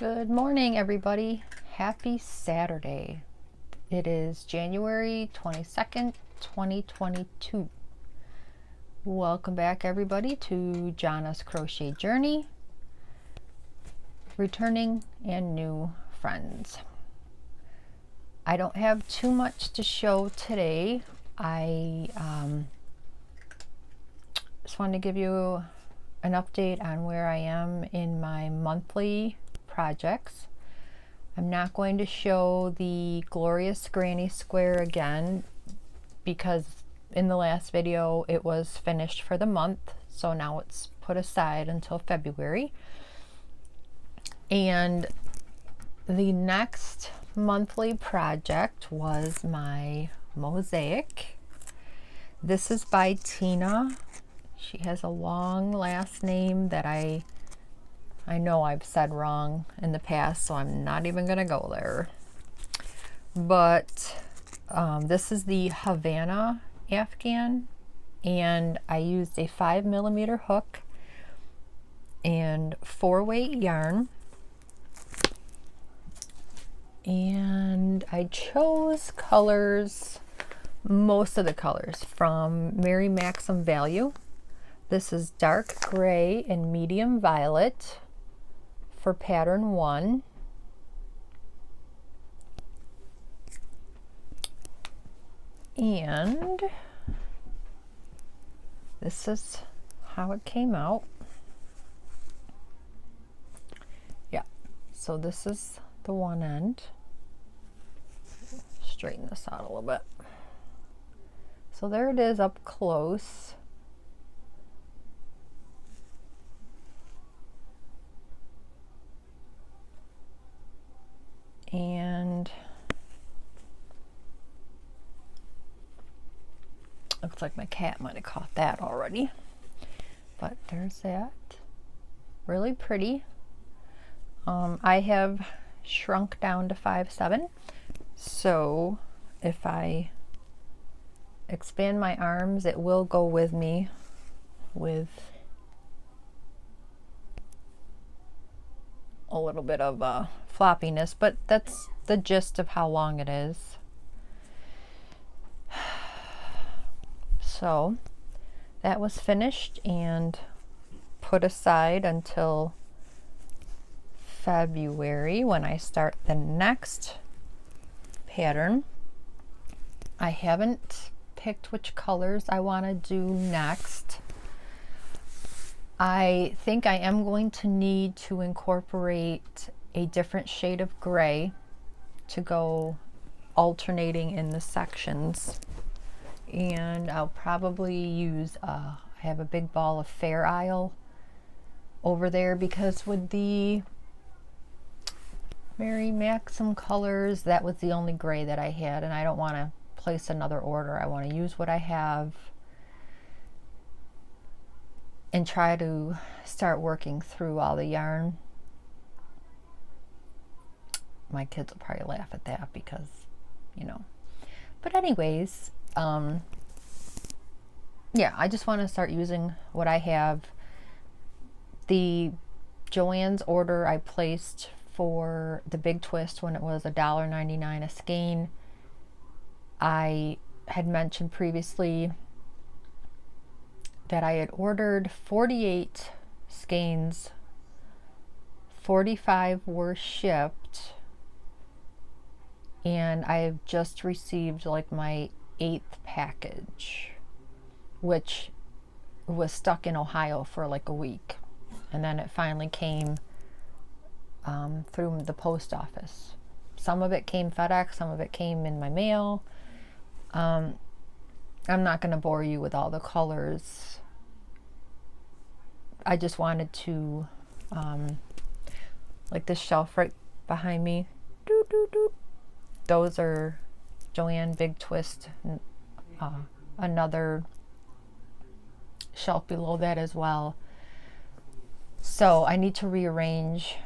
Good morning, everybody. Happy Saturday. It is January 22nd, 2022. Welcome back, everybody, to Jana's Crochet Journey. Returning and new friends. I don't have too much to show today. I just wanted to give you an update on where I am in my monthly projects. I'm not going to show the glorious granny square again because in the last video it was finished for the month, so now it's put aside until February. And the next monthly project was my mosaic. This is by Tina. She has a long last name that I know I've said wrong in the past, so I'm not even gonna go there. But this is the Havana Afghan, and I used a 5mm hook and 4-weight yarn, and I chose colors, most of the colors from Mary Maxim Value. This is dark gray and medium violet for pattern 1. And this is how it came out. Yeah, so this is the one end. Straighten this out a little bit. So there it is up close. And looks like my cat might have caught that already, but there's that. Really pretty. I have shrunk down to 5'7", so if I expand my arms, it will go with me with a little bit of floppiness, but that's the gist of how long it is. So that was finished and put aside until February when I start the next pattern. I haven't picked which colors I want to do next. I think I am going to need to incorporate a different shade of gray to go alternating in the sections. And I'll probably use, I have a big ball of Fair Isle over there because with the Mary Maxim colors, that was the only gray that I had, and I don't want to place another order. I want to use what I have and try to start working through all the yarn. My kids will probably laugh at that because, you know. But anyways, yeah, I just want to start using what I have. The Joann's order I placed for the big twist when it was $1.99 a skein. I had mentioned previously that I had ordered 48 skeins, 45 were shipped, and I've just received like my 8th package, which was stuck in Ohio for like a week, and then it finally came through the post office. Some of it came FedEx, some of it came in my mail. I'm not going to bore you with all the colors. I just wanted to, like this shelf right behind me, those are Joann Big Twist. Another shelf below that as well. So I need to rearrange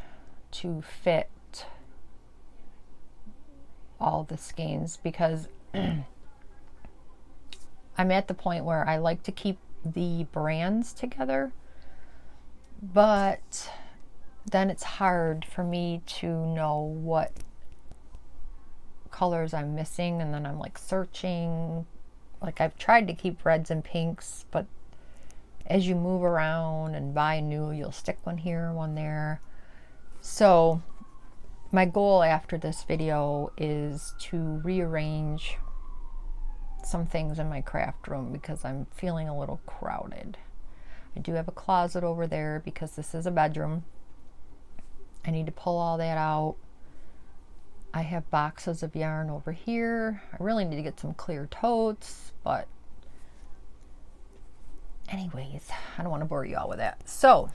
to fit all the skeins because I'm at the point where I like to keep the brands together, but then it's hard for me to know what colors I'm missing, and then I'm like searching. Like, I've tried to keep reds and pinks, but as you move around and buy new, you'll stick one here, one there. So my goal after this video is to rearrange some things in my craft room because I'm feeling a little crowded. I do have a closet over there because this is a bedroom. I need to pull all that out. I have boxes of yarn over here. I really need to get some clear totes, but anyways, I don't want to bore you all with that. So,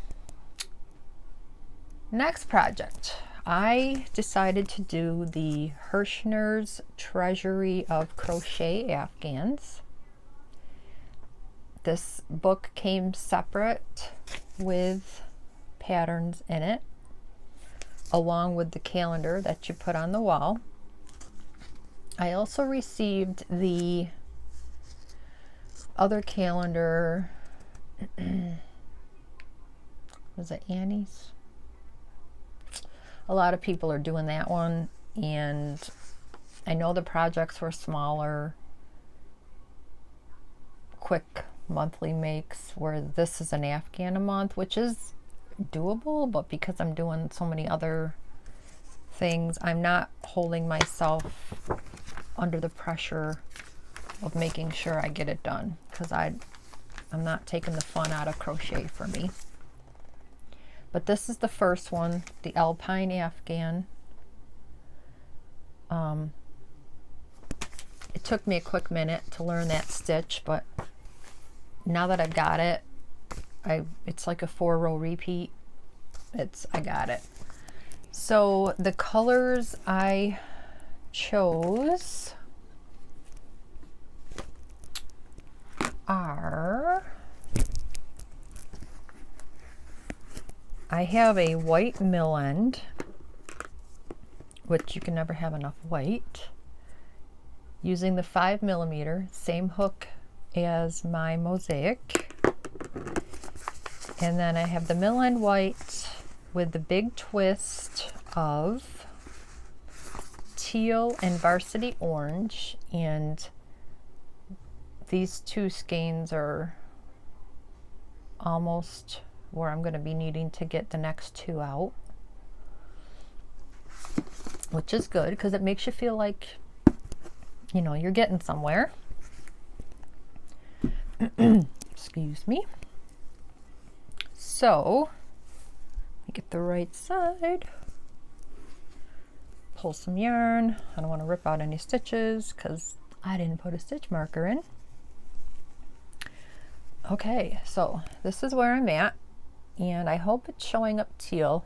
next project. I decided to do the Hershner's Treasury of Crochet Afghans. This book came separate with patterns in it, along with the calendar that you put on the wall. I also received the other calendar. Was it Annie's? A lot of people are doing that one, and I know the projects were smaller, quick monthly makes, where this is an Afghan a month, which is doable, but because I'm doing so many other things, I'm not holding myself under the pressure of making sure I get it done, because I'm not taking the fun out of crochet for me. But this is the first one, the Alpine Afghan. It took me a quick minute to learn that stitch, but now that I've got it, it's like a 4-row repeat. I got it. So the colors I chose are, I have a white mill end, which you can never have enough white, using the 5mm, same hook as my Mosaic. And then I have the mill end white with the big twist of teal and varsity orange, and these two skeins are almost where I'm going to be needing to get the next two out, which is good because it makes you feel like, you know, you're getting somewhere. Excuse me. So, let me get the right side. Pull some yarn. I don't want to rip out any stitches because I didn't put a stitch marker in. Okay, so this is where I'm at, and I hope it's showing up teal.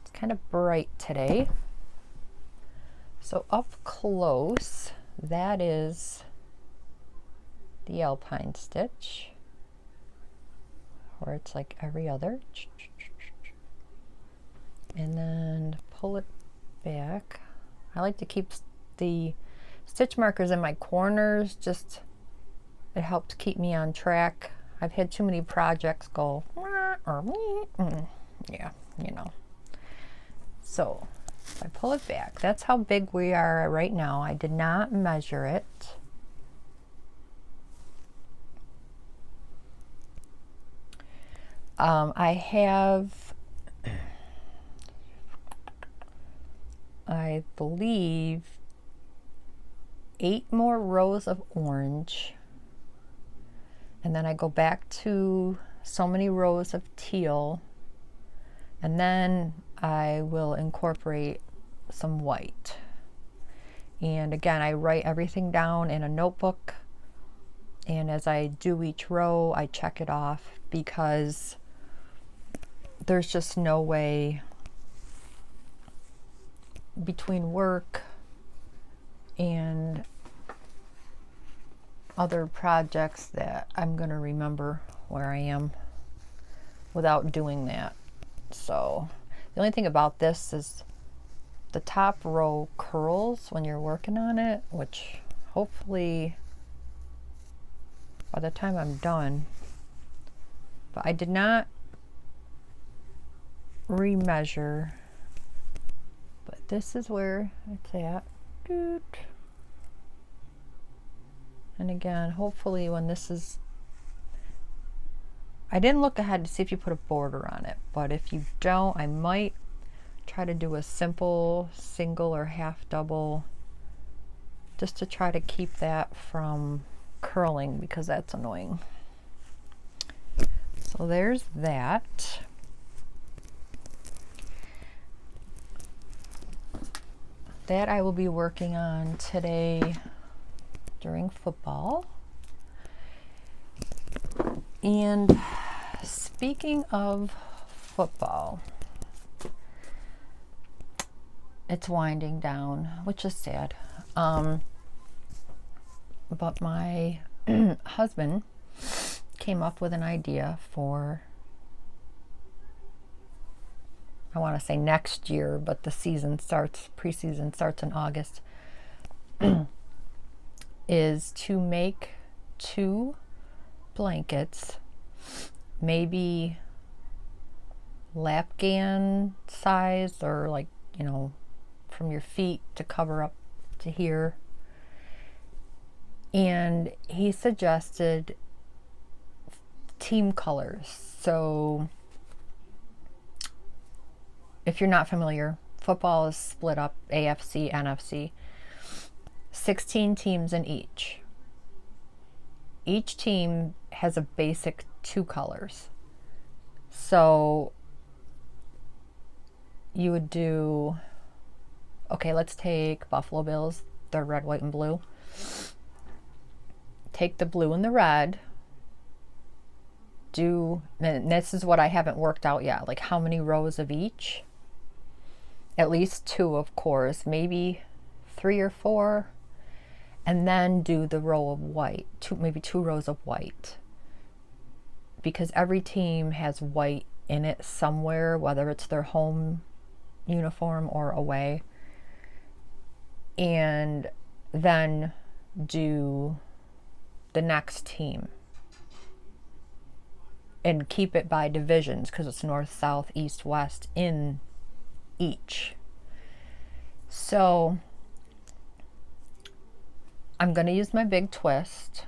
It's kind of bright today. So up close, that is the Alpine Stitch, where it's like every other. And then pull it back. I like to keep the stitch markers in my corners, just it helps keep me on track. I've had too many projects go yeah, you know. So if I pull it back, that's how big we are right now. I did not measure it. I have, I believe, 8 more rows of orange, and then I go back to so many rows of teal, and then I will incorporate some white. And again, I write everything down in a notebook, and as I do each row, I check it off, because there's just no way between work and other projects that I'm going to remember where I am without doing that. So the only thing about this is the top row curls when you're working on it, which hopefully by the time I'm done. But I did not remeasure, but this is where it's at. And again, hopefully when this is, I didn't look ahead to see if you put a border on it, but if you don't, I might try to do a simple single or half double just to try to keep that from curling, because that's annoying. So there's that. That I will be working on today during football. And speaking of football, it's winding down, which is sad. But my husband came up with an idea for, I want to say next year, but the season starts, preseason starts in August, is to make 2 blankets, maybe Afghan size, or like, you know, from your feet to cover up to here. And he suggested team colors. So if you're not familiar, football is split up, AFC, NFC, 16 teams in each. Each team has a basic 2 colors. So you would do, okay, let's take Buffalo Bills. They're red, white, and blue. Take the blue and the red. And this is what I haven't worked out yet, like how many rows of each. At least 2, of course, maybe 3 or 4. And then do the row of white, maybe 2 rows of white. Because every team has white in it somewhere, whether it's their home uniform or away. And then do the next team. And keep it by divisions, because it's north, south, east, west in each. So I'm going to use my big twist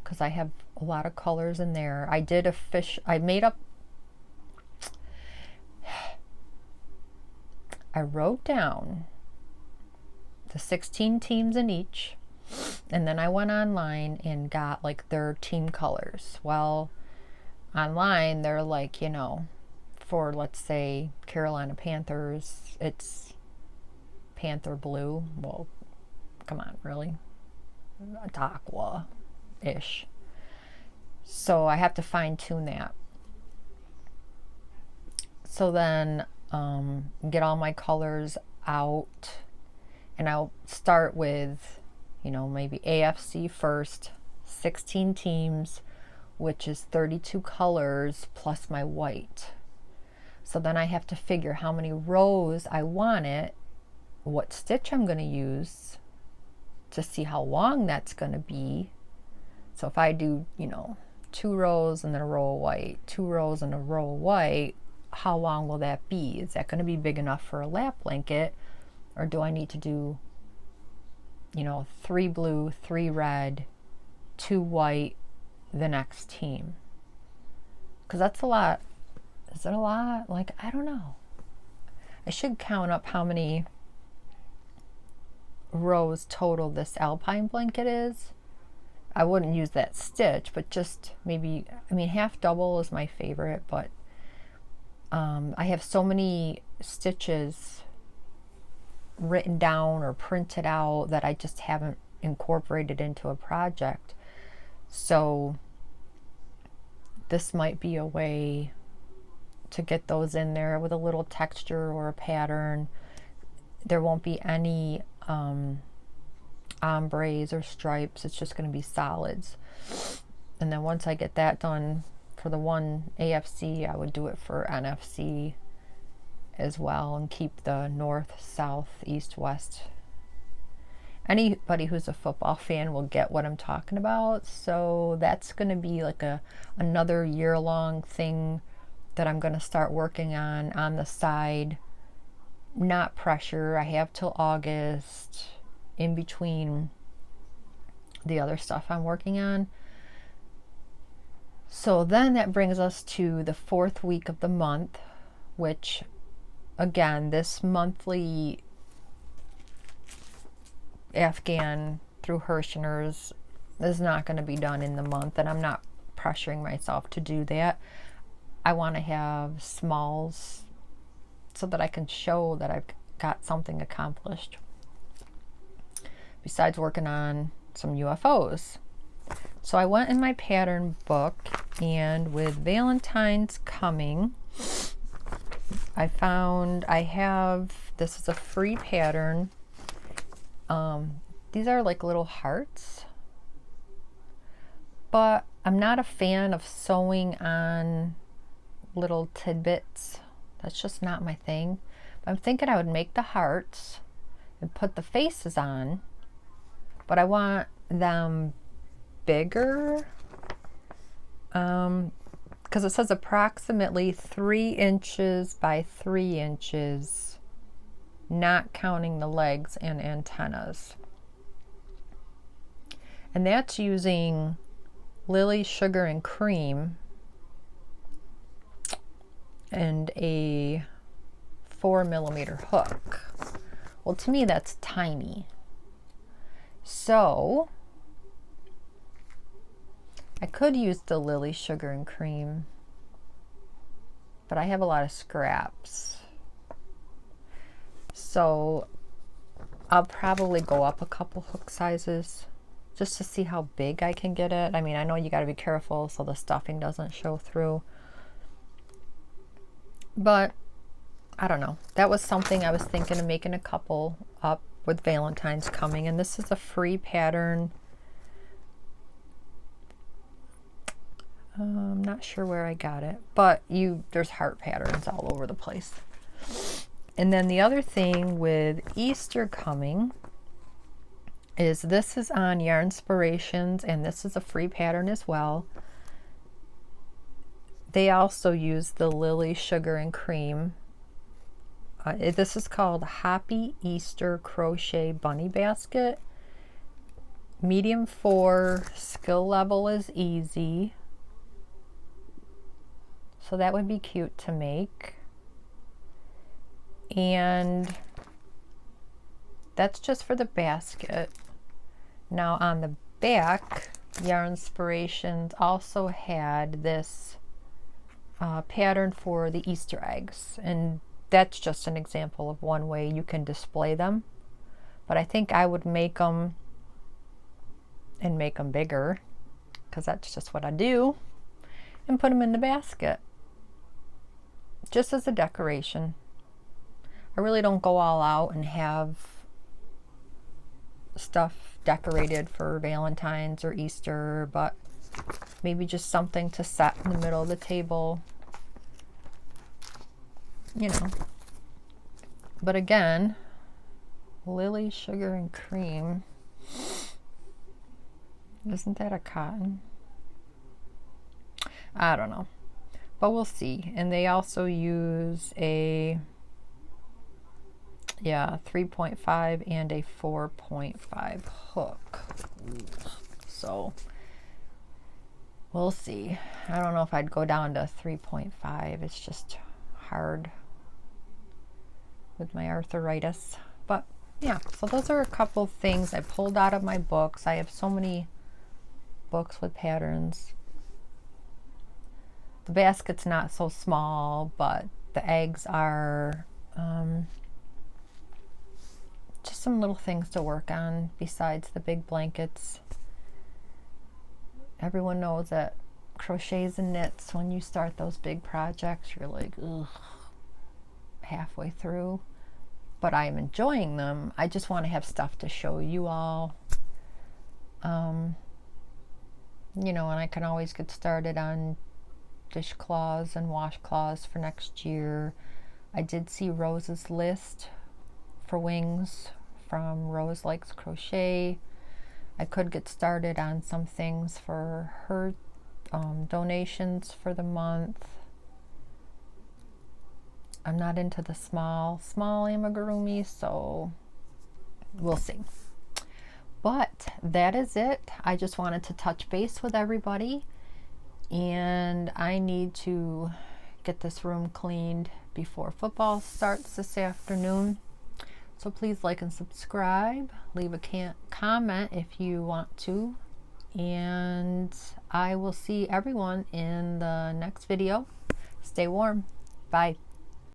because I have a lot of colors in there. I wrote down the 16 teams in each, and then I went online and got like their team colors. Well, online they're like, you know, for let's say Carolina Panthers, it's Panther blue. Well, come on, really? It's aqua-ish. So I have to fine tune that. So then get all my colors out, and I'll start with, you know, maybe AFC first, 16 teams, which is 32 colors plus my white. So then I have to figure how many rows I want it, what stitch I'm going to use to see how long that's going to be. So if I do, you know, 2 rows and then a row of white, 2 rows and a row of white, how long will that be? Is that going to be big enough for a lap blanket, or do I need to do, you know, 3 blue, 3 red, 2 white, the next team? Because that's a lot. Is it a lot? Like, I don't know. I should count up how many rows total this Alpine blanket is. I wouldn't use that stitch, but just maybe, I mean, half double is my favorite, but I have so many stitches written down or printed out that I just haven't incorporated into a project. So this might be a way to get those in there with a little texture or a pattern. There won't be any ombres or stripes. It's just going to be solids. And then once I get that done for the one AFC, I would do it for NFC as well, and keep the north, south, east, west. Anybody who's a football fan will get what I'm talking about. So that's going to be like another year-long thing that I'm going to start working on the side. Not pressure. I have till August in between the other stuff I'm working on. So then that brings us to the 4th week of the month, which again, this monthly Afghan through Hershner's is not going to be done in the month, and I'm not pressuring myself to do that. I want to have smalls so that I can show that I've got something accomplished besides working on some UFOs. So I went in my pattern book, and with Valentine's coming, I found this is a free pattern. These are like little hearts, but I'm not a fan of sewing on little tidbits. That's just not my thing. But I'm thinking I would make the hearts and put the faces on, but I want them bigger, because it says approximately 3 inches by 3 inches, not counting the legs and antennas. And that's using Lily Sugar and Cream and a 4mm hook. Well, to me that's tiny. So I could use the Lily Sugar and Cream, but I have a lot of scraps. So I'll probably go up a couple hook sizes just to see how big I can get it. I mean, I know you got to be careful so the stuffing doesn't show through. But I don't know. That was something I was thinking of making a couple up with Valentine's coming. And this is a free pattern. I'm not sure where I got it, but there's heart patterns all over the place. And then the other thing with Easter coming is this is on Yarnspirations, and this is a free pattern as well. They also use the Lily Sugar and Cream. This is called Happy Easter Crochet Bunny Basket. Medium 4, skill level is easy. So that would be cute to make. And that's just for the basket. Now on the back, Yarnspirations also had this pattern for the Easter eggs, and that's just an example of one way you can display them. But I think I would make them and make them bigger, because that's just what I do, and put them in the basket just as a decoration. I really don't go all out and have stuff decorated for Valentine's or Easter, but maybe just something to set in the middle of the table, you know. But again, Lily Sugar and Cream, isn't that a cotton? I don't know, but we'll see. And they also use a 3.5 and a 4.5 hook. So we'll see. I don't know if I'd go down to 3.5. It's just hard with my arthritis. But yeah, so those are a couple things I pulled out of my books. I have so many books with patterns. The basket's not so small, but the eggs are just some little things to work on besides the big blankets. Everyone knows that crochets and knits, when you start those big projects, you're like, ugh, halfway through. But I'm enjoying them. I just want to have stuff to show you all. You know, and I can always get started on dishcloths and washcloths for next year. I did see Rose's list for wings from Rose Likes Crochet. I could get started on some things for her donations for the month. I'm not into the small amigurumi, so we'll see. But that is it. I just wanted to touch base with everybody, and I need to get this room cleaned before football starts this afternoon. So please like and subscribe. Leave a comment if you want to. And I will see everyone in the next video. Stay warm. Bye.